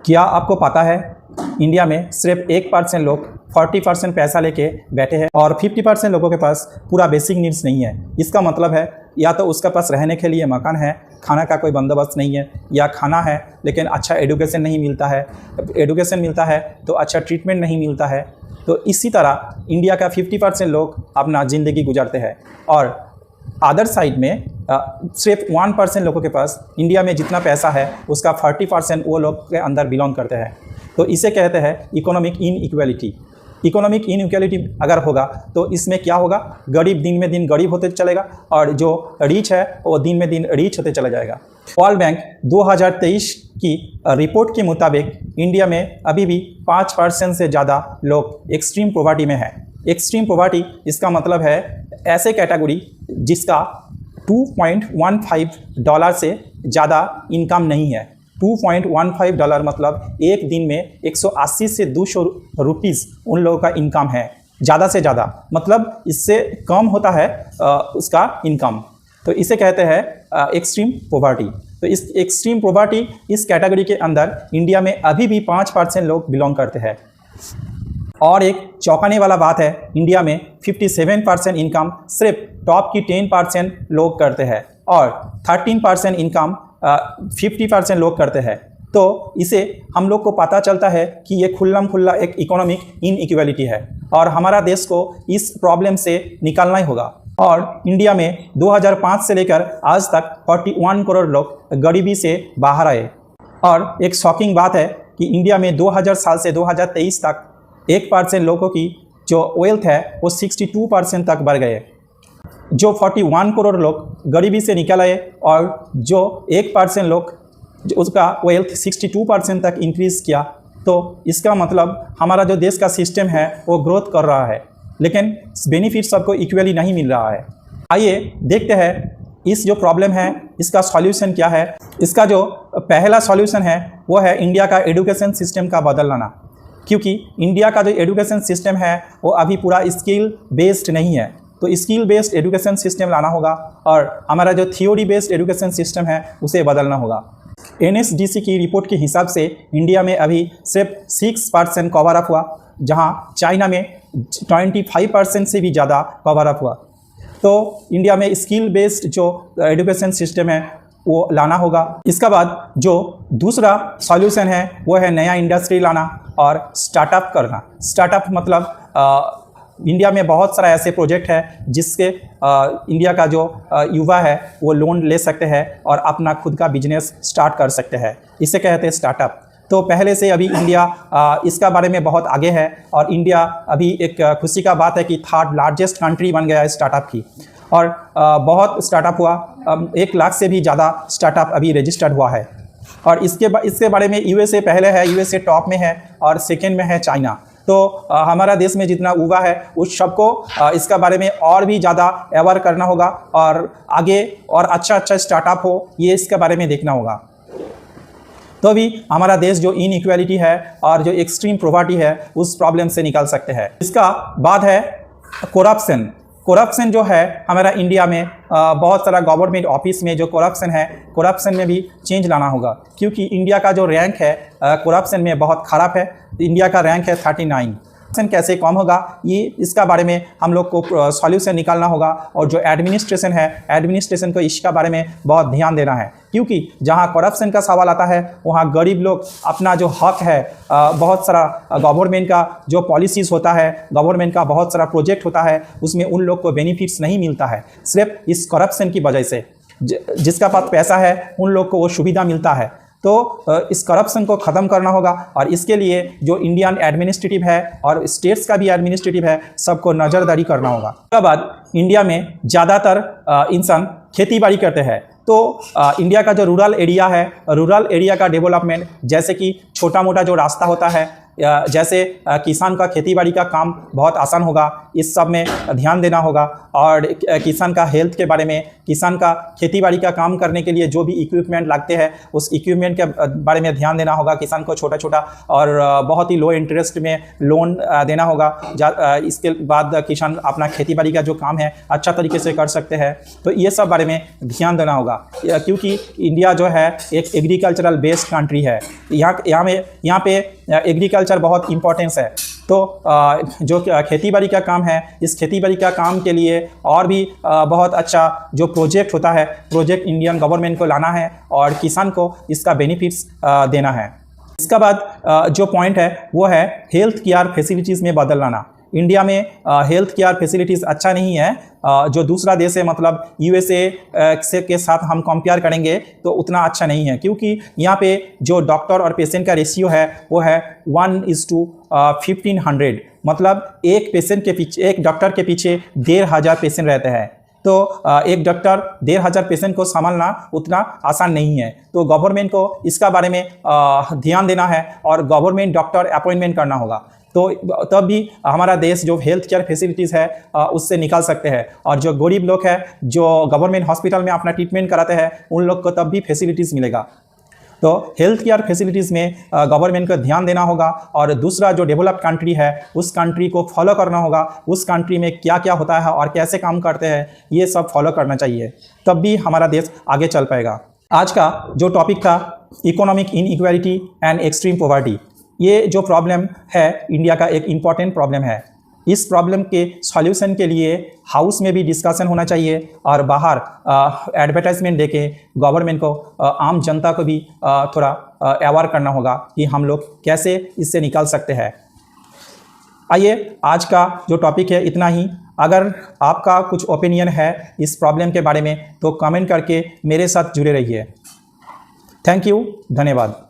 क्या आपको पता है इंडिया में सिर्फ 1% लोग 40% पैसा लेके बैठे हैं और 50% लोगों के पास पूरा बेसिक नीड्स नहीं है। इसका मतलब है या तो उसके पास रहने के लिए मकान है, खाना का कोई बंदोबस्त नहीं है, या खाना है लेकिन अच्छा एजुकेशन नहीं मिलता है, एजुकेशन मिलता है तो अच्छा ट्रीटमेंट नहीं मिलता है। तो इसी तरह इंडिया का 50% लोग अपना ज़िंदगी गुजारते हैं और अदर साइड में सिर्फ 1% लोगों के पास इंडिया में जितना पैसा है उसका 40% वो लोग के अंदर बिलोंग करते हैं। तो इसे कहते हैं इकोनॉमिक इनइक्वालिटी। इकोनॉमिक इनइक्वालिटी अगर होगा तो इसमें क्या होगा, गरीब दिन में दिन गरीब होते चलेगा और जो रिच है वो दिन में दिन रिच होते चला जाएगा। वर्ल्ड बैंक 2023 की रिपोर्ट के मुताबिक इंडिया में अभी भी 5% से ज़्यादा लोग एक्सट्रीम पॉवर्टी में है। एक्सट्रीम पॉवर्टी इसका मतलब है ऐसे कैटेगरी जिसका $2.15 से ज़्यादा इनकम नहीं है। $2.15 मतलब एक दिन में 180 से 200 रुपीज़ उन लोगों का इनकम है, ज़्यादा से ज़्यादा, मतलब इससे कम होता है उसका इनकम। तो इसे कहते हैं एक्सट्रीम पॉवर्टी। तो इस एक्सट्रीम पॉवर्टी इस कैटेगरी के अंदर इंडिया में अभी भी 5% लोग बिलोंग करते हैं। और एक चौंकाने वाला बात है, इंडिया में 57% इनकम सिर्फ टॉप की 10% लोग करते हैं और 13% इनकम 50% लोग करते हैं। तो इसे हम लोग को पता चलता है कि ये खुल्ला एक इकोनॉमिक इनइक्वालिटी है और हमारा देश को इस प्रॉब्लम से निकालना ही होगा। और इंडिया में 2005 से लेकर आज तक 41 करोड़ लोग गरीबी से बाहर आए। और एक शॉकिंग बात है कि इंडिया में 2000 साल से 2023 तक 1% लोगों की जो वेल्थ है वो 62% तक बढ़ गए। जो 41 करोड़ लोग गरीबी से निकल आए और जो 1% लोग उसका वेल्थ 62% तक इंक्रीज़ किया, तो इसका मतलब हमारा जो देश का सिस्टम है वो ग्रोथ कर रहा है, लेकिन बेनिफिट सबको इक्वली नहीं मिल रहा है। आइए देखते हैं इस जो प्रॉब्लम है इसका सॉल्यूशन क्या है। इसका जो पहला सॉल्यूशन है वो है इंडिया का एजुकेशन सिस्टम का बदल लाना, क्योंकि इंडिया का जो एजुकेशन सिस्टम है वो अभी पूरा स्किल बेस्ड नहीं है। तो स्किल बेस्ड एजुकेशन सिस्टम लाना होगा और हमारा जो थियोरी बेस्ड एजुकेशन सिस्टम है उसे बदलना होगा। NSDC की रिपोर्ट के हिसाब से इंडिया में अभी सिर्फ 6% कवर अप हुआ, जहां चाइना में 25% से भी ज़्यादा कवर अप हुआ। तो इंडिया में स्किल बेस्ड जो एजुकेशन सिस्टम है वो लाना होगा। इसका बाद जो दूसरा सॉल्यूशन है वो है नया इंडस्ट्री लाना और स्टार्टअप करना। स्टार्टअप मतलब इंडिया में बहुत सारा ऐसे प्रोजेक्ट है जिसके इंडिया का जो युवा है वो लोन ले सकते हैं और अपना खुद का बिजनेस स्टार्ट कर सकते हैं। इसे कहते हैं स्टार्टअप। तो पहले से अभी इंडिया इसका बारे में बहुत आगे है और इंडिया अभी एक खुशी का बात है कि 3rd लार्जेस्ट कंट्री बन गया है स्टार्टअप की। और बहुत स्टार्टअप हुआ, 1 लाख से भी ज़्यादा स्टार्टअप अभी रजिस्टर्ड हुआ है। और इसके बारे में USA पहले है, USA टॉप में है और सेकेंड में है चाइना। तो हमारा देश में जितना युवा है उस सबको इसका बारे में और भी ज़्यादा अवेयर करना होगा और आगे और अच्छा स्टार्टअप हो ये इसके बारे में देखना होगा। तो भी हमारा देश जो इनइक्वालिटी है और जो एक्सट्रीम पॉवर्टी है उस प्रॉब्लम से निकल सकते हैं। इसका बाद है करप्शन। करप्शन जो है हमारा इंडिया में बहुत सारा गवर्नमेंट ऑफिस में जो करप्शन है, करप्शन में भी चेंज लाना होगा, क्योंकि इंडिया का जो रैंक है करप्शन में बहुत ख़राब है। इंडिया का रैंक है 39। करप्शन कैसे कम होगा ये इसका बारे में हम लोग को सॉल्यूशन निकालना होगा। और जो एडमिनिस्ट्रेशन है, एडमिनिस्ट्रेशन को इसका बारे में बहुत ध्यान देना है, क्योंकि जहां करप्शन का सवाल आता है वहां गरीब लोग अपना जो हक है, बहुत सारा गवर्नमेंट का जो पॉलिसीज़ होता है, गवर्नमेंट का बहुत सारा प्रोजेक्ट होता है, उसमें उन लोग को बेनिफिट्स नहीं मिलता है। सिर्फ इस करप्शन की वजह से जिसका पास पैसा है उन लोग को वो सुविधा मिलता है। तो इस करप्शन को ख़त्म करना होगा और इसके लिए जो इंडियन एडमिनिस्ट्रेटिव है और स्टेट्स का भी एडमिनिस्ट्रेटिव है सबको नज़रदारी करना होगा। उसके बाद इंडिया में ज़्यादातर इंसान खेती बाड़ी करते हैं। तो इंडिया का जो रूरल एरिया है, रूरल एरिया का डेवलपमेंट, जैसे कि छोटा मोटा जो रास्ता होता है, जैसे किसान का खेती बाड़ी का काम बहुत आसान होगा, इस सब में ध्यान देना होगा। और किसान का हेल्थ के बारे में, किसान का खेती बाड़ी का काम करने के लिए जो भी इक्विपमेंट लगते हैं उस इक्विपमेंट के बारे में ध्यान देना होगा। किसान को छोटा छोटा और बहुत ही लो इंटरेस्ट में लोन देना होगा। इसके बाद किसान अपना खेती बाड़ी का जो काम है अच्छा तरीके से कर सकते हैं। तो ये सब बारे में ध्यान देना होगा, क्योंकि इंडिया जो है एक एग्रीकल्चरल बेस्ड कंट्री है। यहाँ पे एग्रीकल्चर बहुत इंपॉर्टेंस है। तो जो खेती बाड़ी का काम है, इस खेती बाड़ी का काम के लिए और भी बहुत अच्छा जो प्रोजेक्ट होता है, प्रोजेक्ट इंडियन गवर्नमेंट को लाना है और किसान को इसका बेनिफिट्स देना है। इसका बाद जो पॉइंट है वो है हेल्थ केयर फैसिलिटीज़ में बदल लाना। इंडिया में हेल्थ केयर फैसिलिटीज़ अच्छा नहीं है। जो दूसरा देश है मतलब USA के साथ हम कंपेयर करेंगे तो उतना अच्छा नहीं है, क्योंकि यहाँ पे जो डॉक्टर और पेशेंट का रेशियो है वो है 1:1500। मतलब एक डॉक्टर के पीछे 1500 पेशेंट रहते हैं। तो एक डॉक्टर 1500 पेशेंट को संभालना उतना आसान नहीं है। तो गवर्नमेंट को इसका बारे में ध्यान देना है और गवर्नमेंट डॉक्टर अपॉइंटमेंट करना होगा। तो तब भी हमारा देश जो हेल्थ केयर फैसिलिटीज़ है उससे निकाल सकते हैं। और जो गरीब लोग हैं जो गवर्नमेंट हॉस्पिटल में अपना ट्रीटमेंट कराते हैं उन लोग को तब भी फैसिलिटीज़ मिलेगा। तो हेल्थ केयर फैसिलिटीज़ में गवर्नमेंट को ध्यान देना होगा। और दूसरा जो डेवलप्ड कंट्री है उस कंट्री को फॉलो करना होगा। उस कंट्री में क्या क्या होता है और कैसे काम करते हैं ये सब फॉलो करना चाहिए, तब भी हमारा देश आगे चल पाएगा। आज का जो टॉपिक था economic inequality and extreme poverty, ये जो प्रॉब्लम है इंडिया का एक इम्पॉर्टेंट प्रॉब्लम है। इस प्रॉब्लम के सॉल्यूशन के लिए हाउस में भी डिस्कशन होना चाहिए और बाहर एडवर्टाइजमेंट देके गवर्नमेंट को आम जनता को भी थोड़ा अवेयर करना होगा कि हम लोग कैसे इससे निकाल सकते हैं। आइए आज का जो टॉपिक है इतना ही। अगर आपका कुछ ओपिनियन है इस प्रॉब्लम के बारे में तो कमेंट करके मेरे साथ जुड़े रहिए। थैंक यू, धन्यवाद।